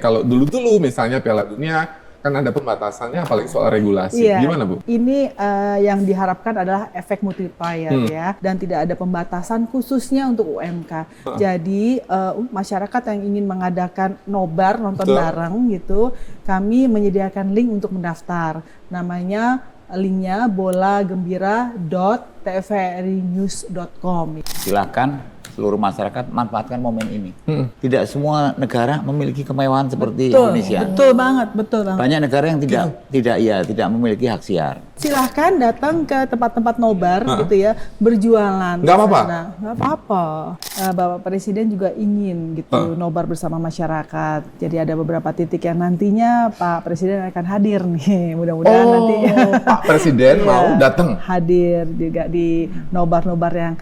kalau dulu misalnya Piala Dunia kan ada pembatasannya, apalagi soal regulasi. Iya, Gimana, Bu? ini yang diharapkan adalah efek multiplier ya, dan tidak ada pembatasan khususnya untuk UMK. Jadi masyarakat yang ingin mengadakan nobar, nonton bareng gitu, kami menyediakan link untuk mendaftar. Namanya linknya bolagembira.tvrinews.com. Silakan seluruh masyarakat manfaatkan momen ini. Tidak semua negara memiliki kemewahan seperti Indonesia. Betul banget. Banyak negara yang tidak memiliki hak siar. Silahkan datang ke tempat-tempat nobar gitu ya, berjualan. Nggak apa-apa? Nggak apa-apa. Bapak Presiden juga ingin gitu nobar bersama masyarakat. Jadi ada beberapa titik yang nantinya Pak Presiden akan hadir nih. Mudah-mudahan nanti Pak Presiden mau datang. hadir juga di nobar-nobar yang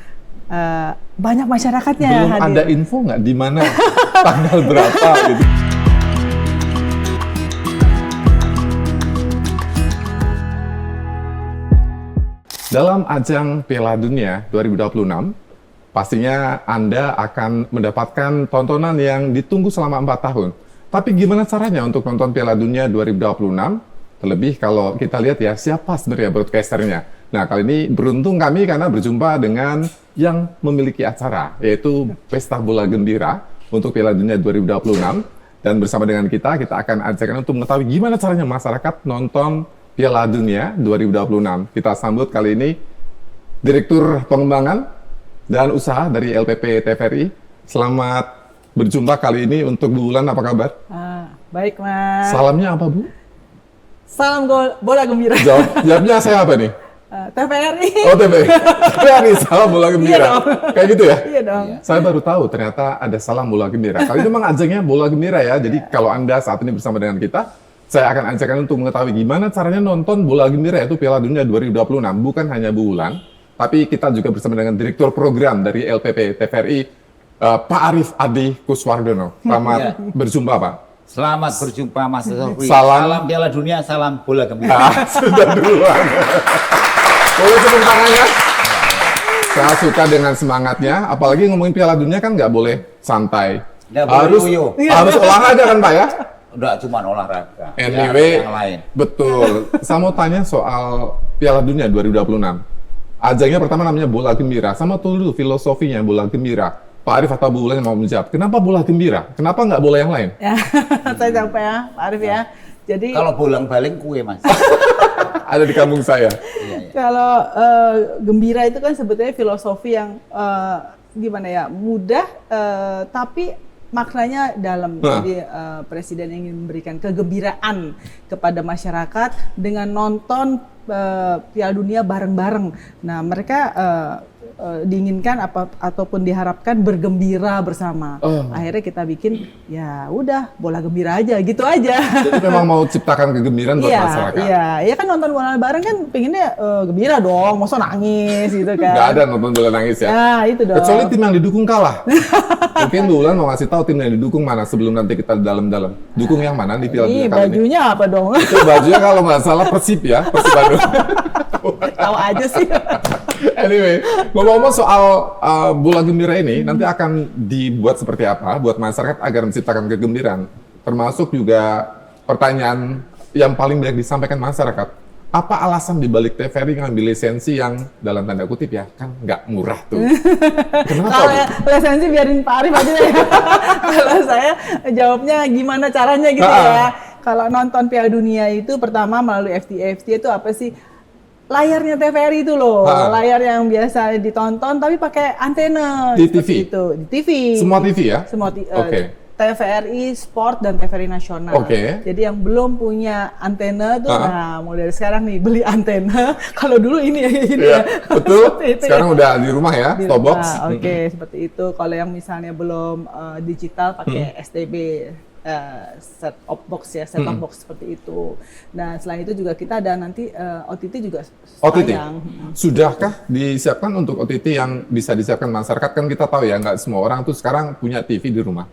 banyak masyarakatnya Belum hadir. ada info nggak di mana tanggal berapa gitu. Dalam ajang Piala Dunia 2026, pastinya Anda akan mendapatkan tontonan yang ditunggu selama 4 tahun. Tapi gimana caranya untuk nonton Piala Dunia 2026? Terlebih kalau kita lihat ya, siapa sebenarnya broadcasternya. Nah, kali ini beruntung kami karena berjumpa dengan yang memiliki acara, yaitu Pesta Bola Gembira untuk Piala Dunia 2026. Dan bersama dengan kita akan ajarkan untuk mengetahui gimana caranya masyarakat nonton Piala Dunia 2026. Kita sambut kali ini Direktur Pengembangan dan Usaha dari LPP TVRI. Selamat berjumpa kali ini untuk Bu Wulan, apa kabar? Baik, Mas. Salamnya apa, Bu? Salam bola gembira. Jawabnya saya apa nih? TVRI. Oh, TVRI, salam bola gembira. Iya dong. Kayak gitu ya? Iya dong. Saya baru tahu ternyata ada salam bola gembira. Kali ini memang ajangnya bola gembira ya. Jadi kalau Anda saat ini bersama dengan kita, saya akan ajarkan untuk mengetahui gimana caranya nonton bola gembira, yaitu Piala Dunia 2026. Bukan hanya Bu Wulan, tapi kita juga bersama dengan Direktur Program dari LPP TVRI, Pak Arief Adi Kuswardono. Selamat berjumpa, Pak. Selamat berjumpa Mas Sofri. Salam Piala Dunia, salam bola gembira. Sudah duluan. Boleh tepuk tangannya? Saya suka dengan semangatnya, apalagi ngomongin Piala Dunia kan nggak boleh santai. Harus olahraga kan, Pak ya? Udah cuma olahraga. Anyway, yang lain. betul. Saya mau tanya soal Piala Dunia 2026. Ajangnya pertama namanya bola gembira. Sama tuh dulu filosofinya bola gembira. Pak Arief atau Bu Wulan yang mau menjawab. Kenapa bola gembira? Kenapa nggak bola yang lain? Ya, saya jawab ya, Pak Arief ya. Jadi Kalau bolang-baling kue, Mas. Ada di kampung saya. kalau gembira itu kan sebetulnya filosofi yang gimana ya, mudah tapi maknanya dalam. Jadi Presiden ingin memberikan kegembiraan kepada masyarakat dengan nonton Piala Dunia bareng-bareng. Nah, mereka diinginkan ataupun diharapkan bergembira bersama. Akhirnya kita bikin ya udah bola gembira aja, gitu aja. Jadi memang mau ciptakan kegembiraan buat masyarakat. Iya, kan nonton bola bareng kan pengennya gembira dong, masa nangis gitu kan. Nggak ada nonton bola nangis ya. Nah, itu dong. Kecuali tim yang didukung kalah. Mungkin Bu Wulan mau ngasih tahu tim yang didukung mana sebelum nanti kita dalam-dalam. Dukung yang mana di Piala Dunia kali ini? Bajunya apa dong? Itu bajunya kalau nggak salah Persib ya, Persib Bandung. Tahu aja sih. Anyway, ngomong-ngomong soal bola gembira ini, nanti akan dibuat seperti apa buat masyarakat agar menciptakan kegembiraan. Termasuk juga pertanyaan yang paling banyak disampaikan masyarakat. Apa alasan dibalik TVRI ngambil lisensi yang dalam tanda kutip ya, kan nggak murah tuh. Kenapa? Kalau lisensi biarin Pak Arief aja deh. Kalau saya jawabnya gimana caranya gitu ya. Kalau nonton Piala Dunia itu pertama melalui FT itu apa sih? Layarnya TVRI itu loh, layar yang biasa ditonton tapi pakai antena di TV itu, di TV. Semua TV ya? Semua TVRI Sport dan TVRI Nasional. Jadi yang belum punya antena tuh, nah mulai dari sekarang nih beli antena. Kalau dulu ini ya gitu ya. Betul. Sekarang udah di rumah ya, top box. Seperti itu. Kalau yang misalnya belum digital pakai STB. Set top box ya, set top box seperti itu. Nah, selain itu juga kita ada nanti OTT juga. OTT? Sudahkah disiapkan untuk OTT yang bisa disiapkan masyarakat? Kan kita tahu ya, nggak semua orang tuh sekarang punya TV di rumah.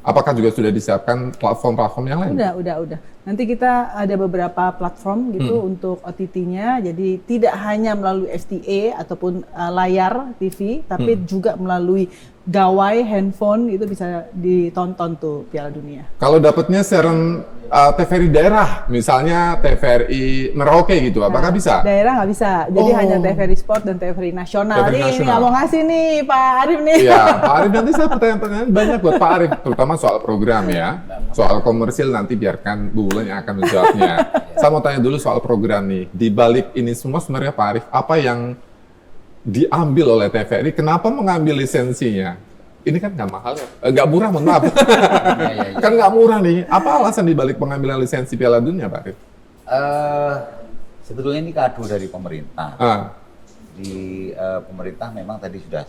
Apakah juga sudah disiapkan platform-platform yang lain? Udah. Nanti kita ada beberapa platform gitu untuk OTT-nya. Jadi tidak hanya melalui FTA ataupun layar TV, tapi juga melalui gawai handphone itu bisa ditonton tuh Piala Dunia. Kalau dapatnya siaran TVRI daerah, misalnya TVRI Merauke gitu, apakah bisa? Daerah nggak bisa, jadi Oh. hanya TVRI Sport dan TVRI Nasional. TVRI Nih, Nasional. nggak mau ngasih nih Pak Arif nih. Iya, Pak Arif, nanti saya pertanyaan-pertanyaan banyak buat Pak Arif, terutama soal program ya. Soal komersil nanti biarkan Bu Wulan yang akan menjawabnya. Saya mau tanya dulu soal program nih. Di balik ini semua sebenarnya Pak Arif, apa yang diambil oleh TVRI? Kenapa mengambil lisensinya? Ini kan nggak mahal ya? Nggak murah, mohon maaf. Kan nggak murah nih. Apa alasan di balik pengambilan lisensi Piala Dunia, Pak Arif? Sebetulnya ini kado dari pemerintah. Di pemerintah memang tadi sudah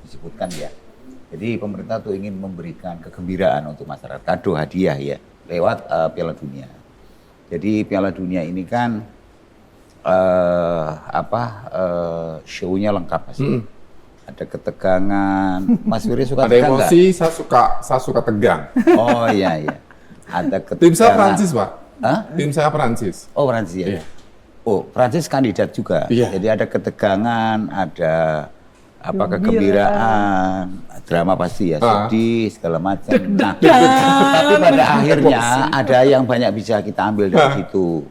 disebutkan ya. Jadi pemerintah tuh ingin memberikan kegembiraan untuk masyarakat, kado hadiah ya lewat Piala Dunia. Jadi Piala Dunia ini kan show-nya lengkap Mas. Ada ketegangan. Mas Wiri suka Ada tegang emosi, saya suka tegang. nggak? Oh iya. Ada ketegangan. Tim saya Prancis, Pak. Hah? Tim saya Prancis. Oh Prancis ya. Iya. Oh Prancis kandidat juga. Iya. Jadi ada ketegangan, ada Gembira. kegembiraan, drama pasti ya, sedih segala macam. Nah, tapi pada akhirnya ada yang banyak bisa kita ambil dari situ.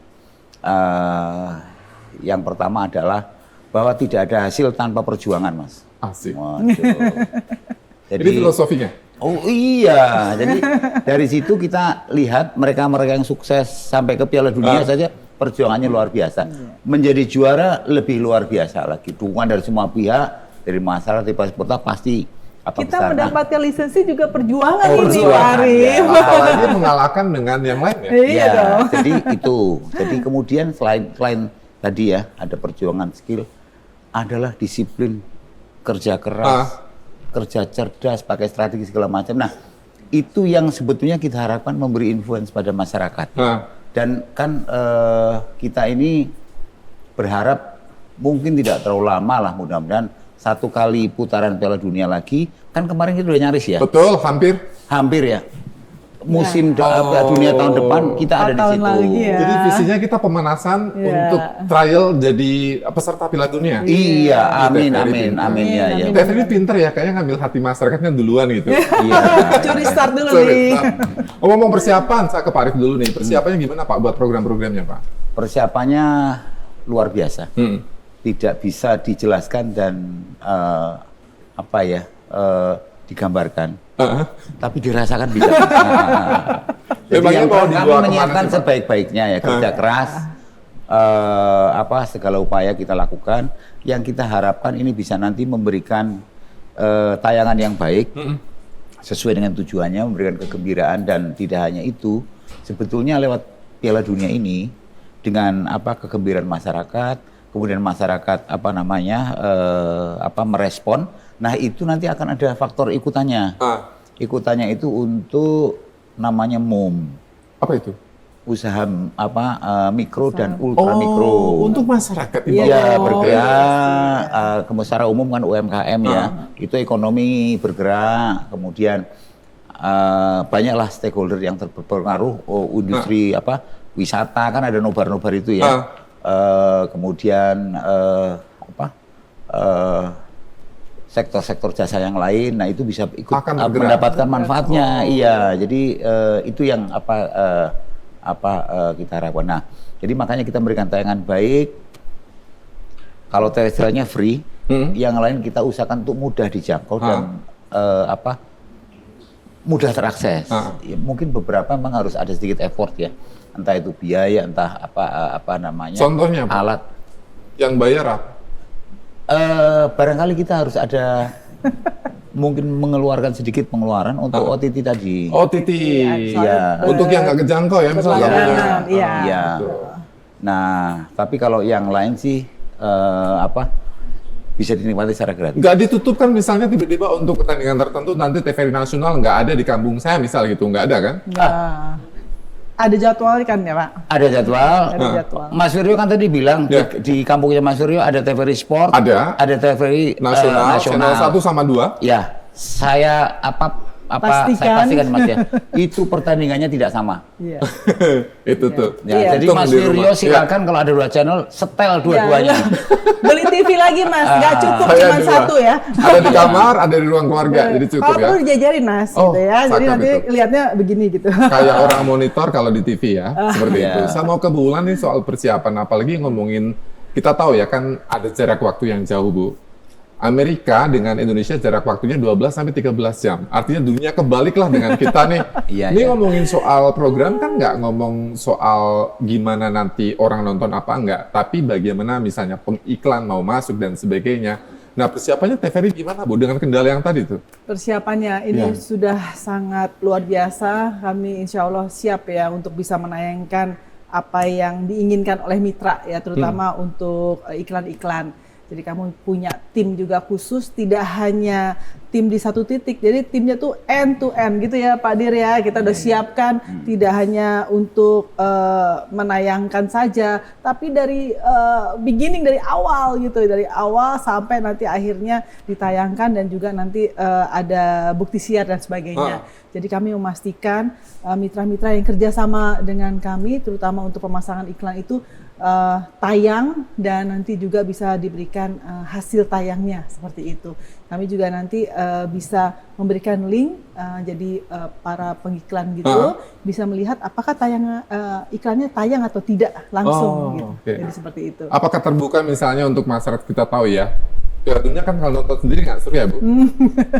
Yang pertama adalah bahwa tidak ada hasil tanpa perjuangan, Mas. Asik. Waduh. Jadi filosofinya. Oh iya, jadi dari situ kita lihat mereka-mereka yang sukses sampai ke Piala Dunia saja perjuangannya luar biasa. Menjadi juara lebih luar biasa lagi. Dukungan dari semua pihak, dari masyarakat, dari peserta pasti Kita besar. Nah, mendapatkan lisensi juga perjuangan ini Pak perjuangan, Arif. ya. Apalagi mengalahkan dengan yang lain ya. Iya ya, dong. jadi itu. Jadi kemudian selain tadi ya ada perjuangan skill, adalah disiplin, kerja keras, kerja cerdas, pakai strategi segala macam. Nah, itu yang sebetulnya kita harapkan memberi influence pada masyarakat. Dan kan kita ini berharap mungkin tidak terlalu lama lah, mudah-mudahan 1 kali putaran Piala Dunia lagi. Kan kemarin kita udah nyaris ya. Betul, hampir. Hampir ya. Musim dunia tahun depan kita ada di tahun situ. lagi ya. Jadi visinya kita pemanasan untuk trial jadi peserta Piala Dunia. Iya, amin, TVRI amin, pinter. amin ya, ya. TVRI pinter ya, kayaknya ngambil hati masyarakatnya duluan gitu. Iya. Curi start dulu Sorry, nih. Pak. Ngomong persiapan, saya ke Pak Arif dulu nih. Persiapannya gimana Pak buat program-programnya Pak? Persiapannya luar biasa. Tidak bisa dijelaskan dan digambarkan. Tapi dirasakan bisa. Jadi Memangnya yang mau kami dibawa kemana menyiapkan sih, Pak? sebaik-baiknya ya, kerja keras, segala upaya kita lakukan. Yang kita harapkan ini bisa nanti memberikan tayangan yang baik, sesuai dengan tujuannya, memberikan kegembiraan. Dan tidak hanya itu, sebetulnya lewat Piala Dunia ini, dengan kegembiraan masyarakat, kemudian masyarakat merespon. Nah itu nanti akan ada faktor ikutannya. Ikutannya itu untuk namanya MUM. Apa itu? Usaha mikro dan ultra mikro. Untuk masyarakat di bawah. Iya, bergerak. Secara umum kan UMKM ya. Itu ekonomi bergerak. Kemudian banyaklah stakeholder yang terpengaruh. Industri wisata kan ada nobar-nobar itu ya. Kemudian sektor-sektor jasa yang lain, nah itu bisa ikut Akan bergerak. mendapatkan manfaatnya. Iya, jadi itu yang kita harapkan. Nah, jadi makanya kita memberikan tayangan baik. Kalau terestrialnya free, yang lain kita usahakan untuk mudah dijangkau dan mudah terakses. Ya, mungkin beberapa memang harus ada sedikit effort ya, entah itu biaya, entah Contohnya apa? alat. Yang bayar apa? Barangkali kita harus ada mungkin mengeluarkan sedikit pengeluaran untuk OTT tadi. OTT. Iya. Untuk yang nggak kejangkau ya misalnya. Berlangganan, iya. Iya. Nah, tapi kalau yang lain sih bisa dinikmati secara gratis. Nggak ditutup kan misalnya tiba-tiba untuk pertandingan tertentu nanti TVRI nasional nggak ada di kampung saya misal gitu, nggak ada kan? Ada jadwal kan ya Pak? Ada jadwal. Ada jadwal. Mas Suryo kan tadi bilang Ya. di kampungnya Mas Suryo ada TVRI Sport, Ada. TVRI Nasional, channel 1 sama 2. Ya, saya Pastikan. saya pastikan Mas ya, itu pertandingannya tidak sama. Iya. Itu tuh. Ya, Iya. jadi Hitung Mas di rumah. Wiryo silakan kalau ada 2 channel, setel dua-duanya. Ya. Beli TV lagi Mas, nggak cukup Saya cuma dua. satu ya. Ada di kamar, ada di ruang keluarga, jadi cukup Kalau ya. perlu dijajarin Mas, Oh, gitu ya. Jadi cakep nanti itu. lihatnya begini gitu. Kayak orang monitor kalau di TV ya, seperti Iya. itu. Saya mau ke Bu Wulan nih soal persiapan, apalagi ngomongin, kita tahu ya kan ada jarak waktu yang jauh Bu. Amerika dengan Indonesia jarak waktunya 12 sampai 13 jam. Artinya dunia kebaliklah dengan kita nih. Iya, Ini iya. ngomongin soal program kan nggak ngomong soal gimana nanti orang nonton apa enggak, tapi bagaimana misalnya pengiklan mau masuk dan sebagainya. Nah persiapannya TVRI gimana Bu dengan kendala yang tadi tuh? Persiapannya ini Ya. sudah sangat luar biasa. Kami insya Allah siap ya untuk bisa menayangkan apa yang diinginkan oleh mitra ya, terutama untuk iklan-iklan. Jadi kamu punya tim juga khusus, tidak hanya tim di satu titik. Jadi timnya tuh end to end gitu ya Pak Dir ya. Kita udah siapkan tidak hanya untuk menayangkan saja, tapi dari beginning, dari awal gitu, dari awal sampai nanti akhirnya ditayangkan dan juga nanti ada bukti siar dan sebagainya. Jadi kami memastikan mitra-mitra yang kerjasama dengan kami, terutama untuk pemasangan iklan itu tayang dan nanti juga bisa diberikan hasil tayangnya seperti itu. Kami juga nanti bisa memberikan link, jadi para pengiklan gitu bisa melihat apakah iklannya tayang atau tidak langsung gitu. Oke. Jadi seperti itu. Apakah terbuka misalnya untuk masyarakat kita tahu ya? Piala Dunia kan kalau nonton sendiri nggak seru ya Bu?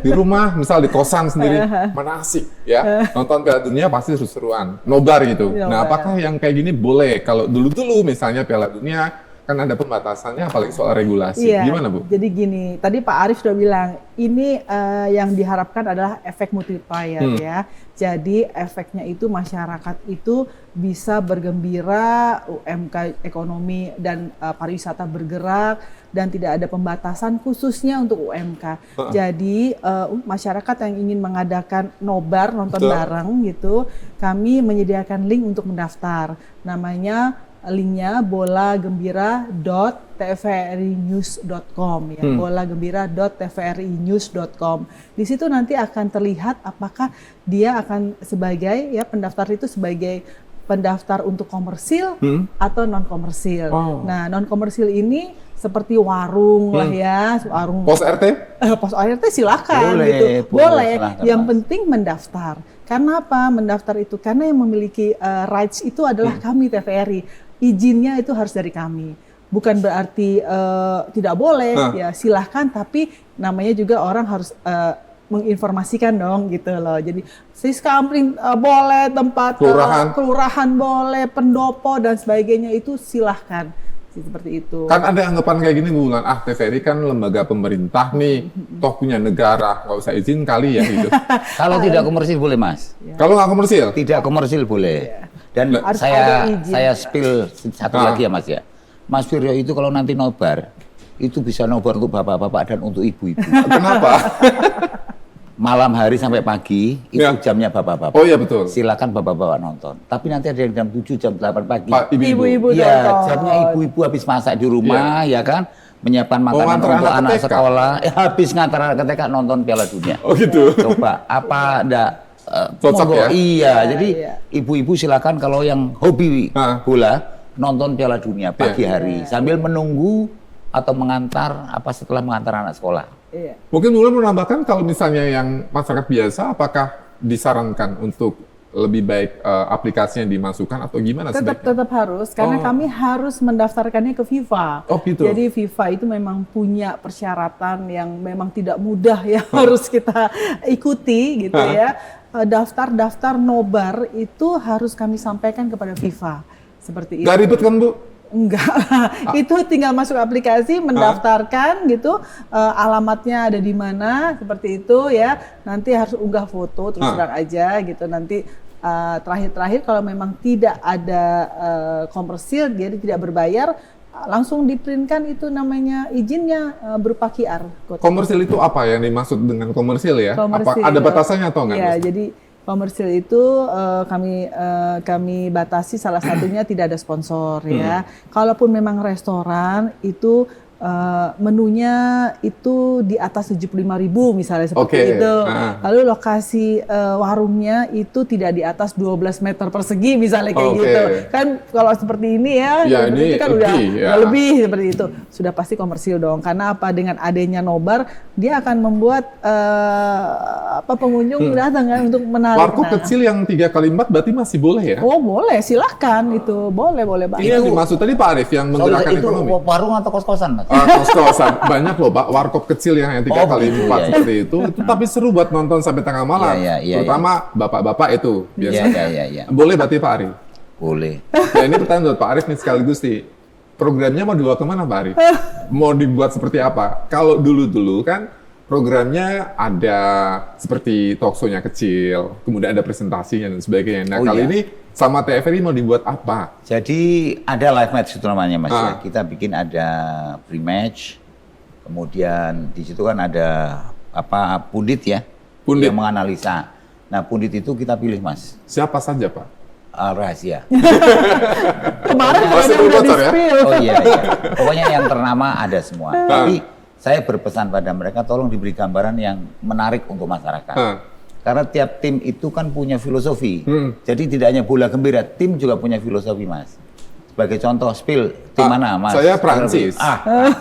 Di rumah, misal di kosan sendiri, mana asik ya? Nonton Piala Dunia pasti seru-seruan, nobar gitu. Nobar. Nah apakah yang kayak gini boleh? Kalau dulu-dulu misalnya Piala Dunia, kan ada pembatasannya apalagi soal regulasi. Iya, Gimana Bu? jadi gini, tadi Pak Arief sudah bilang, ini yang diharapkan adalah efek multiplier ya. Jadi efeknya itu masyarakat itu bisa bergembira, UMK ekonomi dan pariwisata bergerak, dan tidak ada pembatasan khususnya untuk UMK. Jadi masyarakat yang ingin mengadakan nobar, nonton Betul. bareng gitu, kami menyediakan link untuk mendaftar. Namanya linknya bolagembira.tvrinews.com ya, bolagembira.tvrinews.com. Di situ nanti akan terlihat apakah dia akan sebagai ya pendaftar itu sebagai pendaftar untuk komersil atau non komersil. Oh. Nah, non komersil ini seperti warung lah ya, warung Pos RT? pos ART silakan Boleh, gitu. Boleh. silahkan, Yang Mas. penting mendaftar. Karena apa? Mendaftar itu karena yang memiliki rights itu adalah kami TVRI. Izinnya itu harus dari kami. Bukan berarti tidak boleh, ya silahkan. Tapi namanya juga orang harus menginformasikan dong gitu loh. Jadi Siskampling boleh, tempat kelurahan boleh, pendopo dan sebagainya itu silahkan. Seperti itu. Kan ada anggapan kayak gini Bu Wulan, TVRI kan lembaga pemerintah nih, toh punya negara, nggak usah izin kali ya gitu. Kalau tidak komersil boleh Mas. Kalau nggak komersil? Tidak komersil boleh. Dan Harus ada izin. saya spill satu lagi ya Mas ya. Mas Wiryo itu kalau nanti nobar, itu bisa nobar untuk bapak-bapak dan untuk ibu-ibu. Kenapa? Malam hari sampai pagi, itu Ya. jamnya bapak-bapak. Oh iya betul. Silakan bapak-bapak nonton. Tapi nanti ada yang jam 7, jam 8 pagi. Pak ibu-ibu. Ibu-ibu Iya, nonton. jamnya ibu-ibu habis masak di rumah, ya kan? Menyiapkan makanan ngantar untuk anak anak ke TK. sekolah. Habis ngantar anak ke TK nonton Piala Dunia. Oh gitu. Coba, apa ada Cocok monggo. ya? Iya, jadi iya. ibu-ibu silakan kalau yang hobi Ah. bola nonton Piala Dunia pagi Iya. hari sambil menunggu atau mengantar setelah mengantar anak sekolah. Iya. Mungkin Wulan menambahkan kalau misalnya yang masyarakat biasa, apakah disarankan untuk lebih baik aplikasinya dimasukkan atau gimana sebaiknya? Tetap harus karena Oh. kami harus mendaftarkannya ke FIFA. Oh, gitu. Jadi FIFA itu memang punya persyaratan yang memang tidak mudah ya harus kita ikuti gitu ya. Daftar nobar itu harus kami sampaikan kepada FIFA seperti itu. Nggak ribet kan Bu? Enggak, itu tinggal masuk aplikasi, mendaftarkan gitu, alamatnya ada di mana, seperti itu ya. Nanti harus unggah foto, terus terang aja gitu. Nanti terakhir kalau memang tidak ada komersil, jadi tidak berbayar, langsung diprintkan itu namanya izinnya berupa QR code. Komersil itu apa yang dimaksud dengan komersil ya? Komersil. Apa ada batasannya atau enggak? Ya, Mas? jadi komersil itu kami batasi salah satunya tidak ada sponsor ya. Kalaupun memang restoran itu menunya itu di atas 75.000 misalnya seperti Oke. itu. Lalu lokasi warungnya itu tidak di atas 12 meter persegi misalnya kayak Oke. gitu. Kan kalau seperti ini ya, Ya, seperti ini itu kan lebih, udah ya. lebih seperti itu. Sudah pasti komersil dong. Karena apa, dengan adanya nobar dia akan membuat pengunjung datang kan untuk menarik. Warkop kecil yang 3x4 berarti masih boleh ya? Oh boleh, silakan itu boleh Ini banget. yang dimaksud tadi Pak Arief yang Soalnya menggerakkan itu ekonomi. warung atau kos-kosan, Mas? Kos-kosan banyak loh Pak, warkop kecil yang 3x4 iya. seperti itu tapi seru buat nonton sampai tengah malam. Iya, Terutama bapak-bapak itu biasa. Iya. Boleh berarti Pak Arief. Boleh. Nah ini pertanyaan buat Pak Arief nih sekaligus nih. Programnya mau dibawa kemana Pak Arief? Mau dibuat seperti apa? Kalau dulu kan programnya ada seperti talkshow-nya kecil, kemudian ada presentasinya dan sebagainya. Nah kali ini sama TVRI mau dibuat apa? Jadi ada live match itu namanya, Mas ya. Ah. Kita bikin ada pre-match, kemudian di situ kan ada pundit ya, Pundit. yang menganalisa. Nah pundit itu kita pilih, Mas, Siapa saja Pak? rahasia. Kemarin Masih ada udah bocor ya? di-spill. Oh iya. Pokoknya yang ternama ada semua. Tapi saya berpesan pada mereka tolong diberi gambaran yang menarik untuk masyarakat. Karena tiap tim itu kan punya filosofi. Jadi tidak hanya bola gembira, tim juga punya filosofi, Mas. Sebagai contoh, spill tim mana, Mas? Saya Prancis. Prancis.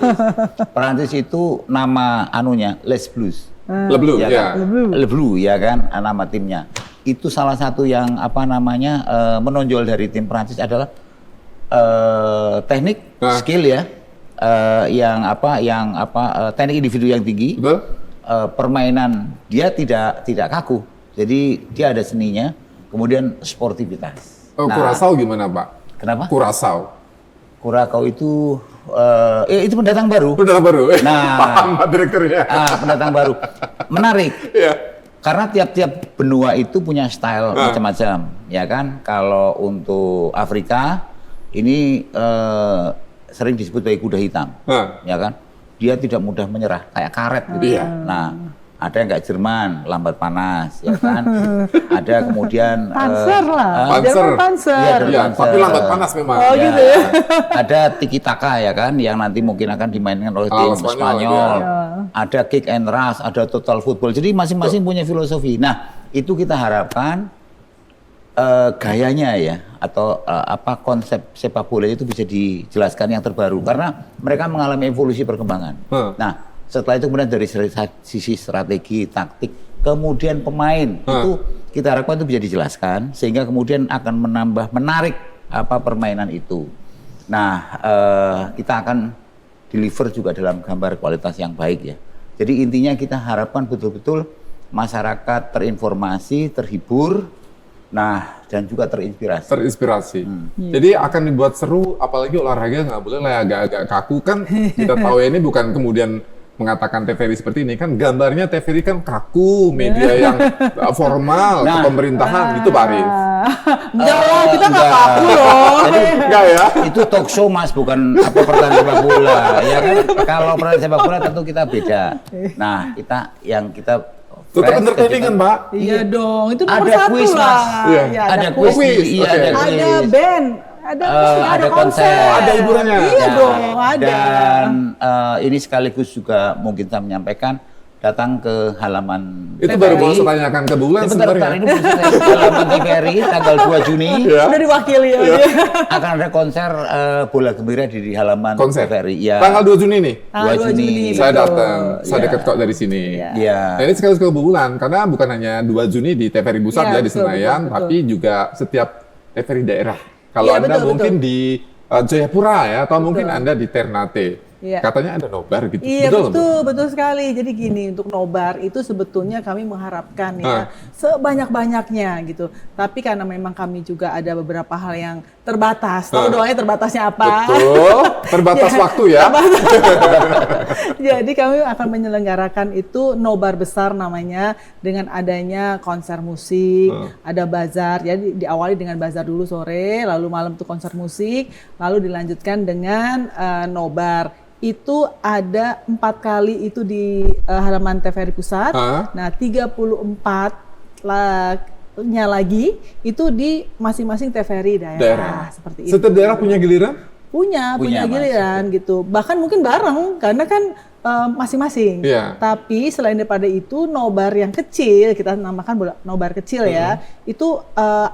Prancis itu nama anunya Les Blues. Le Bleu, Ya ya. kan? Le Bleu, ya kan, nama timnya. Itu salah satu yang menonjol dari tim Prancis adalah teknik, skill ya, teknik individu yang tinggi. Betul? Permainan dia tidak kaku, jadi dia ada seninya, kemudian sportivitas. Oh, Curaçao gimana Pak? Kenapa? Curaçao itu itu pendatang baru. Udah baru. Nah. Paham Pak Direkturnya. Pendatang baru, menarik. Iya. Karena tiap benua itu punya style macam-macam, ya kan? Kalau untuk Afrika ini sering disebut sebagai kuda hitam, ya kan? Dia tidak mudah menyerah, kayak karet gitu. Iya. Nah, ada yang kayak Jerman, lambat panas, ya kan? Ada kemudian Panzer lah, Panzer. Jerman Panzer. Iya, Iya, tapi lambat panas memang. Oh, Ya, gitu ya. ada tiki taka ya kan, yang nanti mungkin akan dimainkan oleh tim Spanyol, Spanyol. iya. Ada kick and rush, ada total football. Jadi masing-masing punya filosofi. Nah, itu kita harapkan gayanya ya, atau konsep sepak bola itu bisa dijelaskan yang terbaru karena mereka mengalami evolusi perkembangan. Nah, setelah itu kemudian dari sisi strategi, taktik, kemudian pemain itu kita harapkan itu bisa dijelaskan sehingga kemudian akan menambah menarik permainan itu. Nah, kita akan deliver juga dalam gambar kualitas yang baik ya. Jadi intinya kita harapkan betul-betul masyarakat terinformasi, terhibur, nah dan juga terinspirasi. Terinspirasi. Jadi akan dibuat seru, apalagi olahraga nggak boleh lah agak-agak kaku kan. Kita tahu ya, ini bukan kemudian mengatakan TVRI seperti ini kan, gambarnya TVRI kan kaku, media yang formal, pemerintahan gitu Pak Arief. Enggak lah, kita nggak kaku loh. Jadi Enggak ya? itu talk show Mas, bukan pertandingan sepak bola. Ya kan? Kalau pertandingan sepak bola tentu kita beda. Nah, kita Tetap fresh, entertaining kan Pak? Iya dong, itu nomor Ada satu quiz, lah. Mas. Iya. Iya, ada quiz, quiz, iya oke. ada ada quiz. band, ada konser. Ada hiburannya. Iya dong, ada. Dan ini sekaligus juga mungkin saya menyampaikan datang ke halaman Itu baru mau TVRI. saya tanyakan ke Bulan Bentar, sebenarnya. ini bisa saya ke halaman TVRI tanggal 2 Juni. Ya. Udah diwakili ya. Akan ada konser bola gembira di halaman Konser. TVRI. Ya. Tanggal 2 Juni nih. 2 Juni. Saya betul. datang, saya Iya. dekat kok dari sini. Iya. Ya. Nah, ini sekaligus ke Bulan karena bukan hanya 2 Juni di TVRI Pusat Iya, ya di betul, Senayan, betul. tapi juga setiap TVRI daerah. Kalau Iya, Anda betul, mungkin di Jayapura ya, atau mungkin Anda di Ternate. Iya. Katanya ada nobar gitu. Iya Betul nggak, Bu? betul sekali. Jadi gini, untuk nobar itu sebetulnya kami mengharapkan ya sebanyak-banyaknya gitu. Tapi karena memang kami juga ada beberapa hal yang terbatas. Tahu dong ya terbatasnya apa? Betul, terbatas Ya, waktu ya. Jadi kami akan menyelenggarakan itu nobar besar namanya, dengan adanya konser musik, ada bazar. Jadi diawali dengan bazar dulu sore, lalu malam tuh konser musik, lalu dilanjutkan dengan nobar. Itu ada 4 kali itu di halaman TVRI Pusat. Nah, 34-nya lagi itu di masing-masing TVRI daerah. Seperti itu. Setiap daerah punya giliran? punya Mas. giliran gitu. Bahkan mungkin bareng karena kan masing-masing. Iya. Tapi selain daripada itu nobar yang kecil, kita namakan nobar kecil ya, itu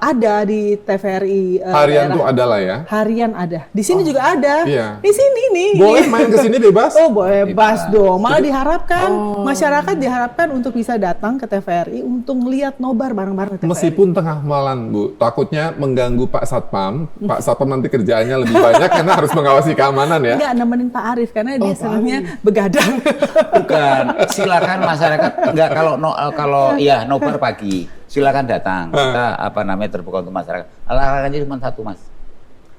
ada di TVRI Harian daerah. tuh adalah ya. Harian ada. Di sini juga ada. Iya. Di sini nih. Boleh main ke sini bebas? Oh, bebas dong. Malah diharapkan masyarakat diharapkan untuk bisa datang ke TVRI untuk ngelihat nobar bareng-bareng TVRI. Meskipun tengah malam, Bu, takutnya mengganggu Pak Satpam. Pak Satpam nanti kerjaannya lebih banyak karena harus mengawasi keamanan ya. Enggak nemenin Pak Arief karena dia Pak senangnya begadang. Bukan, silakan masyarakat enggak kalau ya nobar pagi, silakan datang. Kita terbuka untuk masyarakat. Olahraganya cuma satu, Mas.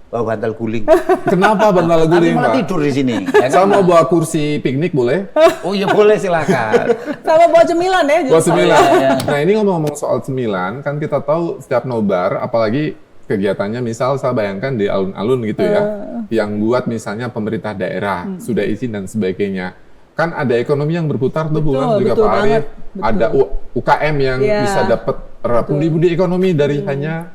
Bawa bantal guling. Kenapa bantal Nanti guling, malah Pak? tidur di sini. Saya mau bawa kursi piknik boleh? Oh iya boleh, silakan. Sama bawa cemilan ya. Buat cemilan. Iya. Nah ini ngomong-ngomong soal cemilan, kan kita tahu setiap nobar, apalagi kegiatannya misal saya bayangkan di alun-alun gitu ya, yang buat misalnya pemerintah daerah, sudah izin dan sebagainya. Kan ada ekonomi yang berputar tuh bulan juga betul Pak Arief. banget, betul. Ada UKM yang Iya, bisa dapat pundi-pundi ekonomi dari hanya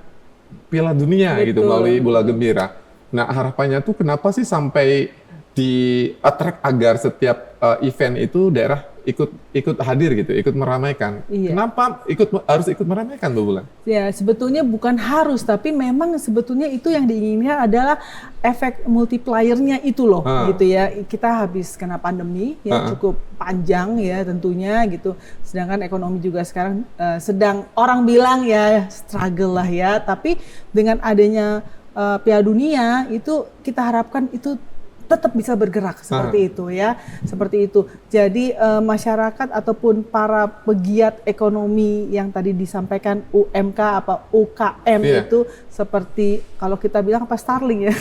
Piala Dunia gitu Betul. melalui Bola Gembira. Nah harapannya tuh kenapa sih sampai di attract agar setiap event itu daerah ikut hadir gitu, ikut meramaikan. Iya. Kenapa harus ikut meramaikan Bu Bulan? Ya, sebetulnya bukan harus, tapi memang sebetulnya itu yang diinginkan adalah efek multipliernya itu loh, gitu ya. Kita habis kena pandemi ya cukup panjang ya tentunya gitu. Sedangkan ekonomi juga sekarang sedang orang bilang ya struggle lah ya, tapi dengan adanya Piala Dunia itu kita harapkan itu tetap bisa bergerak seperti itu ya, seperti itu. Jadi masyarakat ataupun para pegiat ekonomi yang tadi disampaikan UMK apa UKM itu seperti kalau kita bilang apa Starling ya,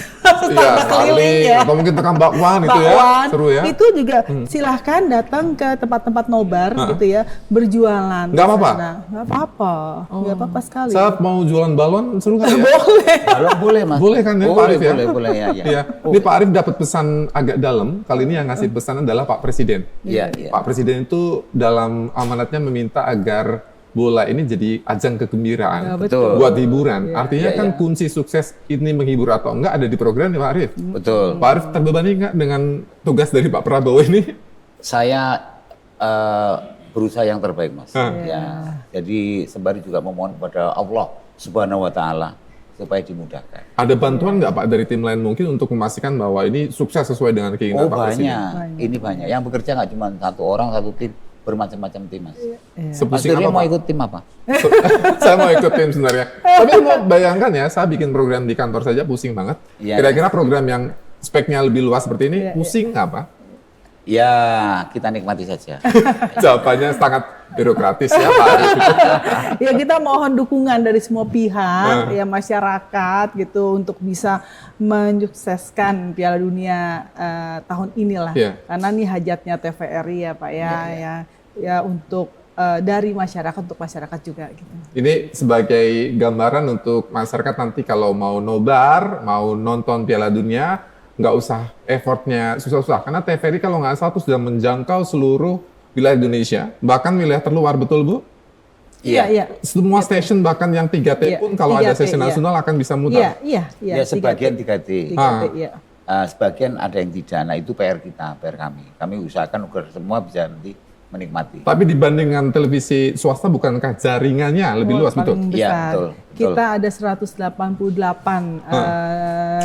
Iya, Starling atau mungkin tekan bakwan itu ya, seru ya. Itu juga silahkan datang ke tempat-tempat nobar gitu ya, berjualan. Nggak apa-apa? Nggak apa-apa, nggak apa-apa sekali. Saat mau jualan balon seru kan ya? Boleh. Kalau boleh, Mas. Boleh kan ya, Pak Arief ya? Boleh ya. Iya. Ini Pak Arief dapat pesan agak dalam. Kali ini yang ngasih pesan adalah Pak Presiden. Iya. Pak Presiden itu dalam amanatnya meminta agar bola ini jadi ajang kegembiraan Ya, betul. buat hiburan. Artinya Iya, kan kunci sukses ini menghibur atau enggak ada di program nih Pak Arief. Betul. Pak Arief terbebani enggak dengan tugas dari Pak Prabowo ini? Saya berusaha yang terbaik, Mas. Ya. Jadi sembari juga memohon kepada Allah Subhanahu wa taala supaya dimudahkan. Ada bantuan nggak Pak dari tim lain mungkin untuk memastikan bahwa ini sukses sesuai dengan keinginan Pak Presiden? Banyak. Ini banyak. Yang bekerja nggak cuma satu orang, satu tim, bermacam-macam tim, Mas. Mas Sepusing Surya apa mau Pak? ikut tim apa? Saya mau ikut tim sebenarnya. Tapi mau bayangkan ya, saya bikin program di kantor saja pusing banget. Iya. Kira-kira program yang speknya lebih luas seperti ini, pusing nggak Pak? Ya, kita nikmati saja. Jawabannya sangat birokratis ya Pak Arief. Ya kita mohon dukungan dari semua pihak, ya masyarakat gitu untuk bisa menyukseskan Piala Dunia tahun inilah. Iya. Karena ini hajatnya TVRI ya Pak ya untuk dari masyarakat untuk masyarakat juga gitu. Ini sebagai gambaran untuk masyarakat nanti kalau mau nobar, mau nonton Piala Dunia, nggak usah effortnya susah-susah. Karena TVRI kalau nggak salah sudah menjangkau seluruh wilayah Indonesia, bahkan wilayah terluar, betul Bu? Iya. Semua stasiun bahkan yang 3T pun kalau ada 3T, stasiun nasional akan bisa mutar. Iya. Ya, sebagian 3T. 3T, iya. Sebagian ada yang tidak. Nah, itu PR kita, PR kami. Kami usahakan agar semua bisa nanti menikmati. Tapi dibandingkan televisi swasta bukankah jaringannya lebih luas, betul? Paling Iya, besar. betul. Kita ada 188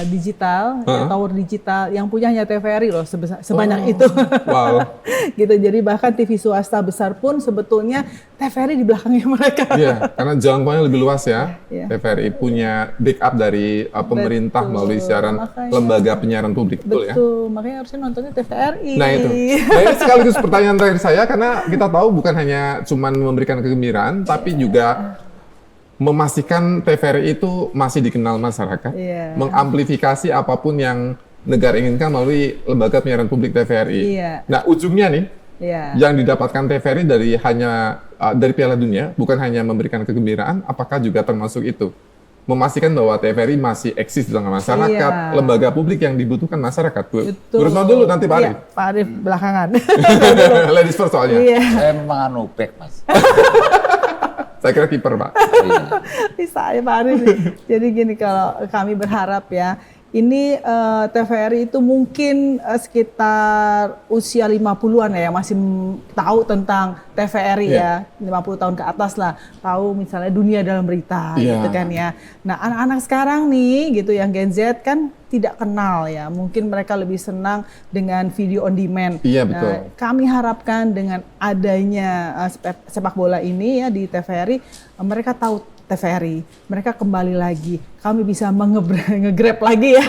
digital, tower digital yang punya hanya TVRI loh sebanyak itu. Wow. Gitu. Jadi bahkan TV swasta besar pun sebetulnya TVRI di belakangnya mereka. Iya, karena jangkauannya lebih luas ya. Iya. TVRI punya backup dari pemerintah Betul. melalui siaran Makanya. lembaga penyiaran publik, betul ya? Betul, makanya harusnya nontonnya TVRI. Nah itu. Nah ini sekaligus pertanyaan terakhir saya karena kita tahu bukan hanya cuman memberikan kegembiraan, tapi juga memastikan TVRI itu masih dikenal masyarakat, Iya. mengamplifikasi apapun yang negara inginkan melalui lembaga penyiaran publik TVRI. Iya. Nah ujungnya nih, Iya. yang didapatkan TVRI dari dari Piala Dunia bukan hanya memberikan kegembiraan, apakah juga termasuk itu memastikan bahwa TVRI masih eksis di tengah masyarakat, Iya. lembaga publik yang dibutuhkan masyarakat. Bu Betul. Retno dulu nanti Pak Arief. Iya, Pak Arief belakangan. Ladies first soalnya. Iya. Saya memang back, Mas. Saya kira kiper Pak. Iya. Bisa ya Pak Arief. Jadi gini, kalau kami berharap ya, ini TVRI itu mungkin sekitar usia 50-an ya, yang masih tahu tentang TVRI ya, 50 tahun ke atas lah, tahu misalnya dunia dalam berita gitu kan ya. Nah anak-anak sekarang nih gitu yang Gen Z kan tidak kenal ya, mungkin mereka lebih senang dengan video on demand. Iya betul. Nah, kami harapkan dengan adanya sepak bola ini ya di TVRI, mereka tahu TVRI, mereka kembali lagi, kami bisa nge-grab lagi ya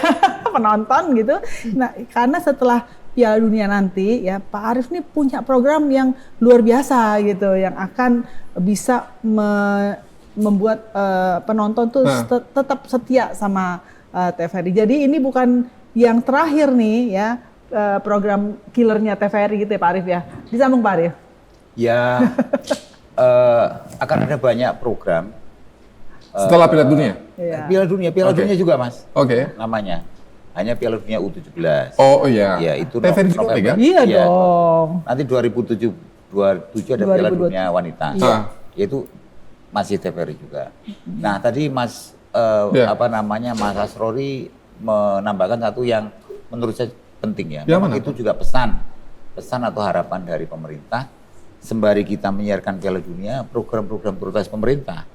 penonton gitu. Nah, karena setelah Piala Dunia nanti ya Pak Arief ini punya program yang luar biasa gitu, yang akan bisa membuat penonton tuh tetap setia sama TVRI. Jadi ini bukan yang terakhir nih ya program killernya TVRI gitu ya Pak Arief ya. Disambung Pak Arief. Ya, akan ada banyak program. Setelah Piala Dunia? Piala Dunia juga Mas. Oke. Namanya. Hanya Piala Dunia U17. Oh iya. Ya, itu TVRI juga kan? Iya dong. Nanti 2027 ada Piala Dunia Wanita. Yaitu masih TVRI juga. Nah, tadi Mas Mas Asrori menambahkan satu yang menurut saya penting ya. Memang itu juga pesan atau harapan dari pemerintah sembari kita menyiarkan Piala Dunia, program-program prioritas pemerintah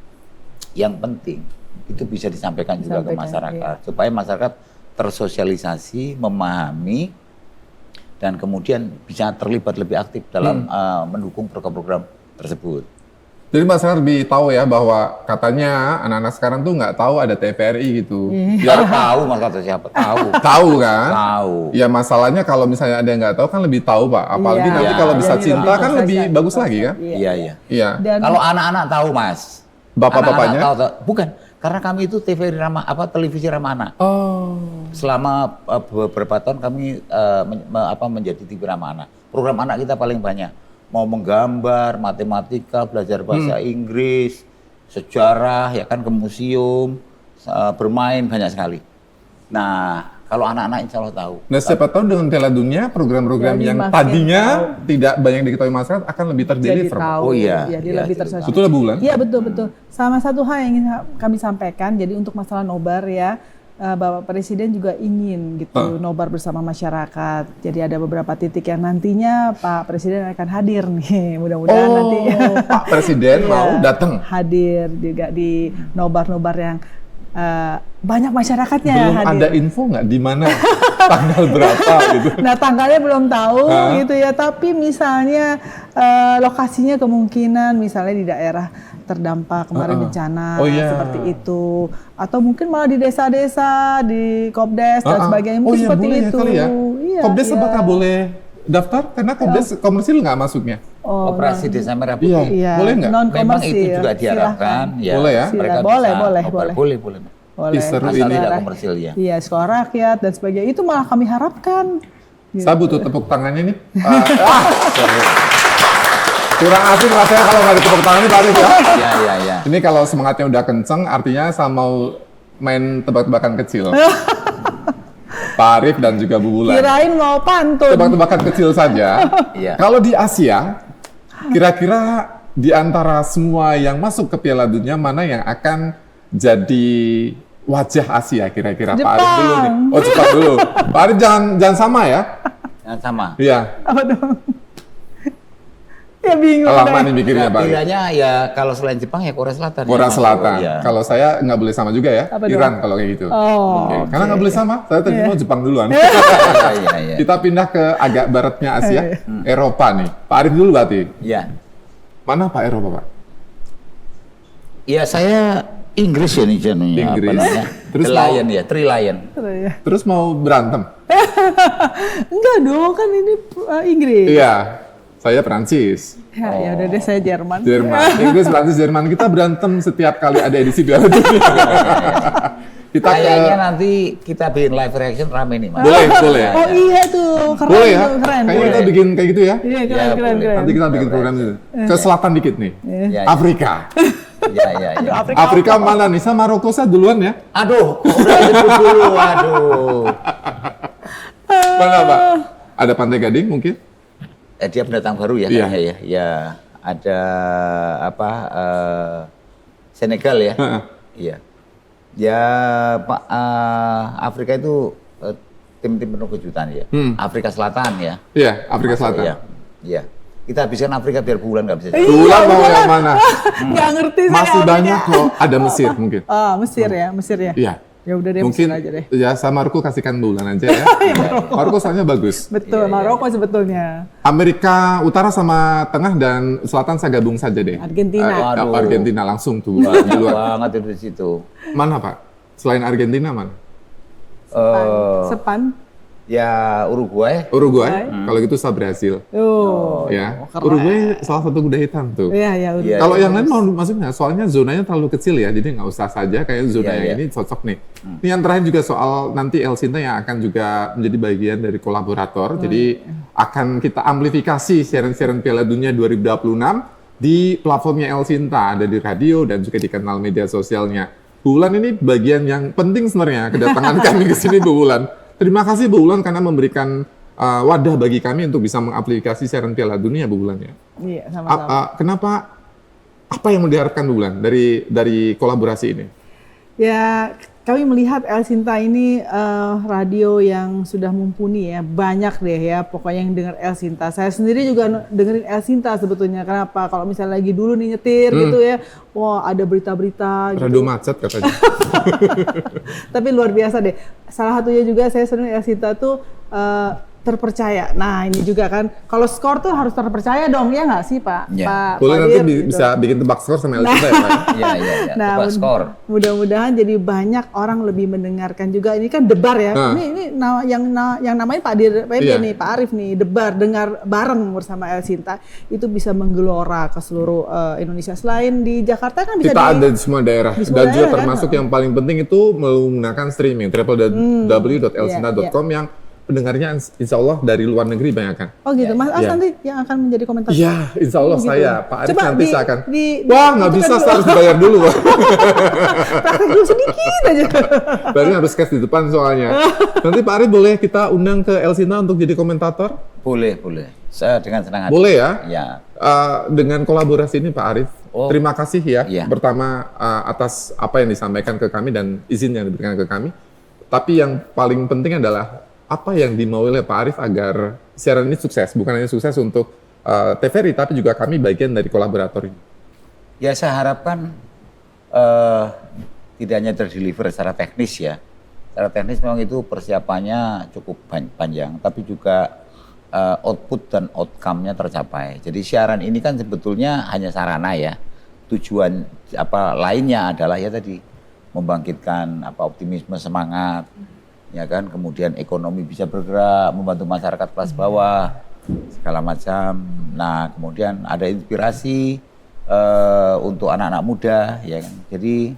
yang penting itu bisa disampaikan juga ke masyarakat supaya masyarakat tersosialisasi, memahami dan kemudian bisa terlibat lebih aktif dalam mendukung program-program tersebut. Jadi masyarakat lebih tahu ya bahwa katanya anak-anak sekarang tuh nggak tahu ada TVRI gitu. Ya tahu masalah siapa tahu. Tahu kan? Tahu. Ya masalahnya kalau misalnya ada yang nggak tahu kan lebih tahu Pak. Apalagi nanti kalau bisa cinta kan lebih bagus lagi kan? Iya. Kalau anak-anak tahu Mas. Bapak-bapaknya? Bukan, karena kami itu TVRI televisi ramah anak. Oh. Selama beberapa tahun kami menjadi TV ramah anak. Program anak kita paling banyak. Mau menggambar, matematika, belajar bahasa Inggris, sejarah, ya kan ke museum, bermain banyak sekali. Nah, kalau anak-anak insya Allah tahu. Nah, siapa tahu dengan Piala Dunia, program-program yang tadinya tidak banyak diketahui masyarakat akan lebih terdeliver. Oh iya. Jadi lebih tersosialisasi. Betul Bulan? Iya betul. Sama satu hal yang ingin kami sampaikan, jadi untuk masalah nobar ya, Bapak Presiden juga ingin gitu nobar bersama masyarakat. Jadi ada beberapa titik yang nantinya Pak Presiden akan hadir nih, mudah-mudahan nanti. Pak Presiden mau datang? Hadir juga di nobar-nobar yang banyak masyarakatnya belum hadir. Ada info nggak di mana tanggal berapa gitu? Nah tanggalnya belum tahu gitu ya, tapi misalnya lokasinya kemungkinan misalnya di daerah terdampak kemarin bencana seperti itu, atau mungkin malah di desa-desa, di Kopdes dan sebagainya, mungkin seperti boleh itu. Ya, kali ya. Kopdes apakah boleh daftar? Karena Kopdes komersil nggak masuknya. Operasi Desa Merah Putih. Iya. Boleh nggak? Memang itu juga diharapkan. Ya, boleh ya? Mereka boleh. Boleh. Seru asal ini. tidak komersil ya. Iya, sekolah rakyat dan sebagainya. Itu malah kami harapkan. Saya butuh tepuk tangannya nih. Kurang asing rasanya kalau nggak ditepuk tangan nih Pak Arief ya. Iya. Ini kalau semangatnya udah kenceng, artinya saya mau main tebak-tebakan kecil. Pak Arief dan juga Bu Bulan. Kirain mau pantun. Tebak-tebakan kecil saja. Iya. Kalau di Asia, kira-kira di antara semua yang masuk ke Piala Dunia, mana yang akan jadi wajah Asia kira-kira? Pak Arief dulu nih. Oh, cepat dulu. Pak Arief jangan sama ya. Jangan sama. Iya. Apa dong? Ya bingung. Lama nih mikirnya Pak Arief. Pilihannya ya kalau selain Jepang ya Korea Selatan. Korea Selatan. Ya. Kalau saya nggak boleh sama juga ya. Apa Iran dong? kalau kayak gitu. Oh. Karena nggak boleh sama. Saya tadi mau Jepang duluan. Iya. Kita pindah ke agak baratnya Asia, Eropa nih. Pak Arief dulu berarti. Iya. Mana Pak Eropa Pak? Ya saya Inggris ya nih channelnya. Inggris. Terus Lion ya, Three Lion. Terus mau berantem? Enggak dong, kan ini Inggris. Iya. Saya Prancis. Ya udah deh, saya Jerman. Inggris, Prancis, Jerman. Kita berantem setiap kali ada edisi Piala Dunia. Kita kayaknya nanti kita bikin live reaction rame nih Mas. Boleh. Oh iya tuh, keren. Boleh ya? Keren. Kayaknya kita bikin kayak gitu ya. Iya, keren. Nanti kita bikin program itu. Ke selatan dikit nih. Ya. Afrika. Iya. Afrika mana nih? Sama Maroko saya duluan ya. Aduh, udah disebut dulu. Aduh. Mana Pak? Ada Pantai Gading mungkin? Dia pendatang baru ya kayaknya ya. Ya, ada Senegal ya. Iya. Ya, Pak, Afrika itu tim-tim penuh kejutan ya. Afrika Selatan ya. Iya, Afrika Selatan. Iya. Iya. Kita habiskan Afrika biar bulan nggak bisa. Iya, Bulan mau bulan. yang mana? Nggak ngerti saya. Masih Afrika. banyak kok. Ada Mesir mungkin. Oh, Mesir ya, Mesir ya. Iya. Ya udah deh, Mungkin Mesir aja deh. ya sama Marco kasihkan bulan aja ya. Marco soalnya bagus. Betul, Maroko sebetulnya. Amerika Utara sama Tengah dan Selatan saya gabung saja deh. Argentina. Aduh. Argentina langsung tuh di Banyak luar. banget itu di situ. Mana Pak? Selain Argentina mana? Sepan. Ya Uruguay. Uruguay. Kalau gitu saya Brasil. Oh. Ya. keren. Uruguay salah satu kuda hitam tuh. Iya, ya udah. Iya. Kalau yang lain mau maksudnya soalnya zonanya terlalu kecil ya, jadi nggak usah saja kayak zona Iya, yang iya. ini cocok nih. Ini yang terakhir juga soal nanti El Sinta yang akan juga menjadi bagian dari kolaborator. Jadi akan kita amplifikasi siaran-siaran Piala Dunia 2026 di platformnya El Sinta, ada di radio dan juga di kanal media sosialnya. Bu Wulan ini bagian yang penting sebenarnya kedatangan kami ke sini Bu Wulan. Terima kasih Bu Wulan karena memberikan wadah bagi kami untuk bisa mengaplikasi siaran Piala Dunia Bu Wulan ya. Iya, sama-sama. Kenapa? Apa yang mau diharapkan Bu Wulan dari kolaborasi ini? Ya, kami melihat El Sinta ini radio yang sudah mumpuni ya, banyak deh ya pokoknya yang dengar El Sinta. Saya sendiri juga dengerin El Sinta sebetulnya. Kenapa? Kalau misalnya lagi dulu nih nyetir gitu ya, wah ada berita-berita gitu. Radio macet katanya. Tapi luar biasa deh. Salah satunya juga saya sering El Sinta tuh terpercaya. Nah ini juga kan, kalau skor tuh harus terpercaya dong, ya nggak sih Pak? Ya. Pak Boleh nanti Fadir, gitu. bisa bikin tebak skor sama El Sinta ya Pak? Iya, iya, iya. Nah, Tebak skor. mudah-mudahan jadi banyak orang lebih mendengarkan juga. Ini kan debar ya. Nah. Yang namanya Pak Dir PB Iya. nih, Pak Arif nih, debar dengar bareng bersama El Sinta itu bisa menggelora ke seluruh Indonesia. Selain di Jakarta kan bisa Kita di ada di semua daerah. di semua Dan juga daerah, kan? termasuk yang paling penting itu menggunakan streaming www.elsinta.com yang pendengarnya insya Allah dari luar negeri banyak kan. Oh gitu, Mas As Iya. nanti yang akan menjadi komentator. Iya, insya Allah Gitu. saya, Pak Arif Coba nanti di- saya akan. di- Wah, nggak itu bisa, kan saya harus bayar dulu. Pak. Praktek dulu sedikit aja. Baru harus cash di depan soalnya. Nanti Pak Arif boleh kita undang ke El Sinta untuk jadi komentator? Boleh, boleh. Saya dengan senang hati. Boleh ya? Ya. Dengan kolaborasi ini Pak Arif, Oh. terima kasih ya. Iya. Pertama atas apa yang disampaikan ke kami dan izin yang diberikan ke kami. Tapi yang paling penting adalah apa yang dimau oleh Pak Arif agar siaran ini sukses. Bukan hanya sukses untuk TVRI, tapi juga kami bagian dari kolaborator ini. Ya saya harapkan tidak hanya terdeliver secara teknis ya. Secara teknis memang itu persiapannya cukup panjang, tapi juga output dan outcome-nya tercapai. Jadi siaran ini kan sebetulnya hanya sarana ya. Tujuan lainnya adalah ya tadi membangkitkan optimisme, semangat, ya kan. Kemudian ekonomi bisa bergerak, membantu masyarakat kelas bawah, segala macam. Nah kemudian ada inspirasi untuk anak-anak muda, ya kan. Jadi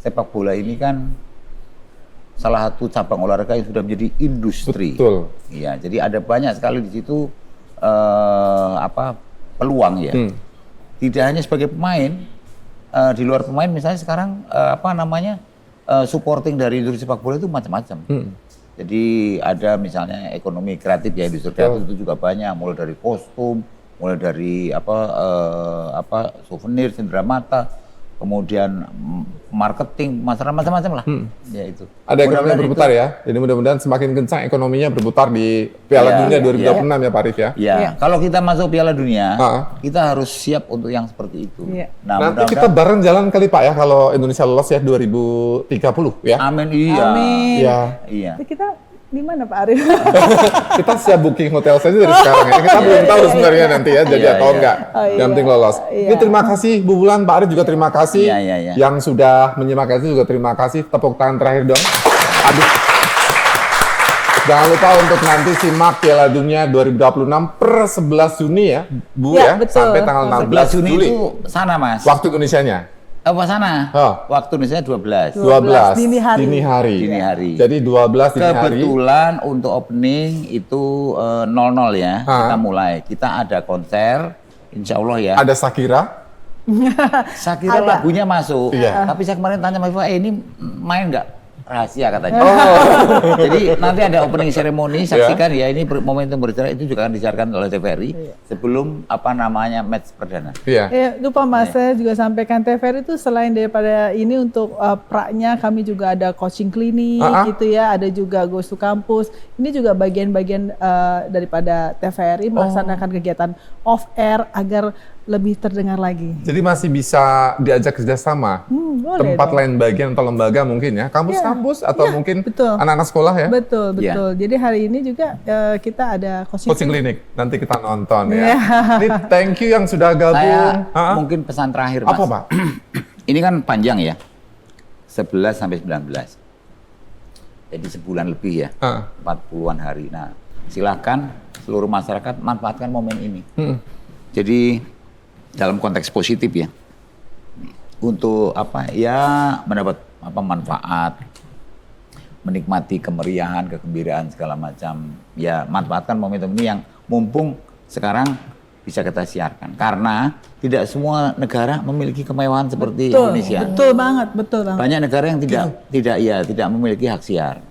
sepak bola ini kan salah satu cabang olahraga yang sudah menjadi industri. Betul. Iya, jadi ada banyak sekali di situ peluang ya. Tidak hanya sebagai pemain, di luar pemain misalnya sekarang supporting dari industri sepak bola itu macam-macam. Jadi ada misalnya ekonomi kreatif ya, industri kreatif itu juga banyak, mulai dari kostum, mulai dari souvenir, cenderamata, kemudian marketing, macam-macam lah. Ya itu. Ada ekonomi yang berputar ya. Jadi mudah-mudahan semakin kencang ekonominya berputar di Piala Dunia 2026 ya Pak Arif ya. Ya, Iya. kalau kita masuk Piala Dunia, Ah. kita harus siap untuk yang seperti itu. Iya. Nah, Nanti kita bareng jalan kali Pak ya kalau Indonesia lolos ya 2030 ya. amin, iya. Amin. Iya. Iya. Tapi kita di mana Pak Arif? Kita siap booking hotel saja dari sekarang ya. Kita belum tahu sebenarnya nanti ya jadi Iya, atau iya. enggak. Oh, iya. Yang penting lolos. Iya. Ini terima kasih Bu Wulan, Pak Arif juga terima kasih. Iya, iya, iya. Yang sudah menyimak itu juga terima kasih. Tepuk tangan terakhir dong. Aduh. Jangan lupa untuk nanti simak Piala Dunia 2026 per 11 Juni ya, Bu Ya, ya, betul. sampai tanggal 11 16 Juni Juli. itu sana, Mas. Waktu Indonesianya. Apa sana? Oh. Waktu Indonesia 12. 12 dini hari. Dini hari. Jadi 12 dini hari. Kebetulan untuk opening itu 00 ya, Ah. kita mulai. Kita ada konser, insya Allah ya. Ada Shakira. Saya kira Ada. lagunya masuk, Iya. tapi saya kemarin tanya sama Viva, ini main nggak? rahasia katanya. Jadi nanti ada opening ceremony, saksikan ya ini momentum bersejarah itu juga akan disiarkan oleh TVRI sebelum match perdana. Iya. Lupa Mas, saya juga sampaikan TVRI itu selain daripada ini untuk praknya kami juga ada coaching klinik gitu ya, ada juga Goes to Campus. Ini juga bagian-bagian daripada TVRI melaksanakan kegiatan off air agar lebih terdengar lagi. Jadi masih bisa diajak kerjasama tempat lain bagian atau lembaga mungkin ya, kampus-kampus atau mungkin anak-anak sekolah ya. Betul. Jadi hari ini juga kita ada coaching klinik. Nanti kita nonton ya. Ini thank you yang sudah gabung. Mungkin pesan terakhir Mas. Apa Pak? Ini kan panjang ya, 11 sampai 19. Jadi sebulan lebih ya, 40-an hari. Nah, silakan seluruh masyarakat manfaatkan momen ini. Jadi dalam konteks positif ya, untuk mendapat manfaat, menikmati kemeriahan, kegembiraan segala macam. Ya manfaatkan momentum ini yang mumpung sekarang bisa kita siarkan. Karena tidak semua negara memiliki kemewahan seperti Indonesia. Betul banget. Banyak negara yang tidak memiliki hak siar.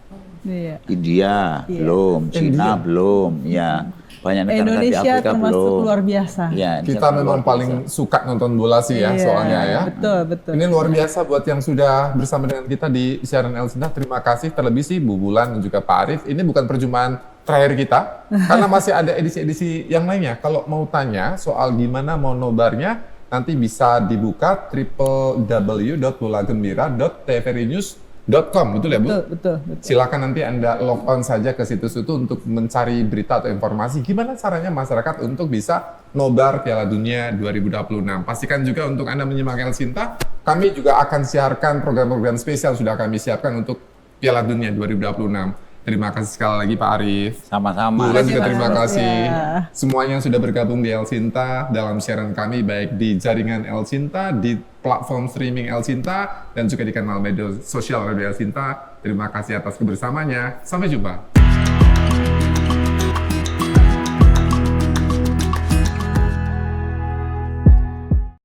India belum, Cina belum, ya. Banyak negara Indonesia di Afrika termasuk belum. luar biasa. Ya, kita memang paling suka nonton bola sih ya, soalnya ya. Betul. Ini luar biasa buat yang sudah bersama dengan kita di siaran El Cinta. Terima kasih terlebih sih Bu Bulan dan juga Pak Arief. Ini bukan perjumpaan terakhir kita, karena masih ada edisi-edisi yang lainnya. Kalau mau tanya soal gimana mau nobarnya, nanti bisa dibuka www.bolagembira.tvrinews.com, betul ya Bu? Betul. Silakan nanti Anda log on saja ke situs itu untuk mencari berita atau informasi gimana caranya masyarakat untuk bisa nobar Piala Dunia 2026. Pastikan juga untuk Anda menyimak El Cinta, kami juga akan siarkan program-program spesial sudah kami siapkan untuk Piala Dunia 2026. Terima kasih sekali lagi Pak Arief. Sama-sama. Bulan juga terima kasih semuanya yang sudah bergabung di El Cinta dalam siaran kami baik di jaringan El Cinta, di platform streaming El Cinta, dan juga di kanal media sosial Radio El Cinta. Terima kasih atas kebersamanya. Sampai jumpa.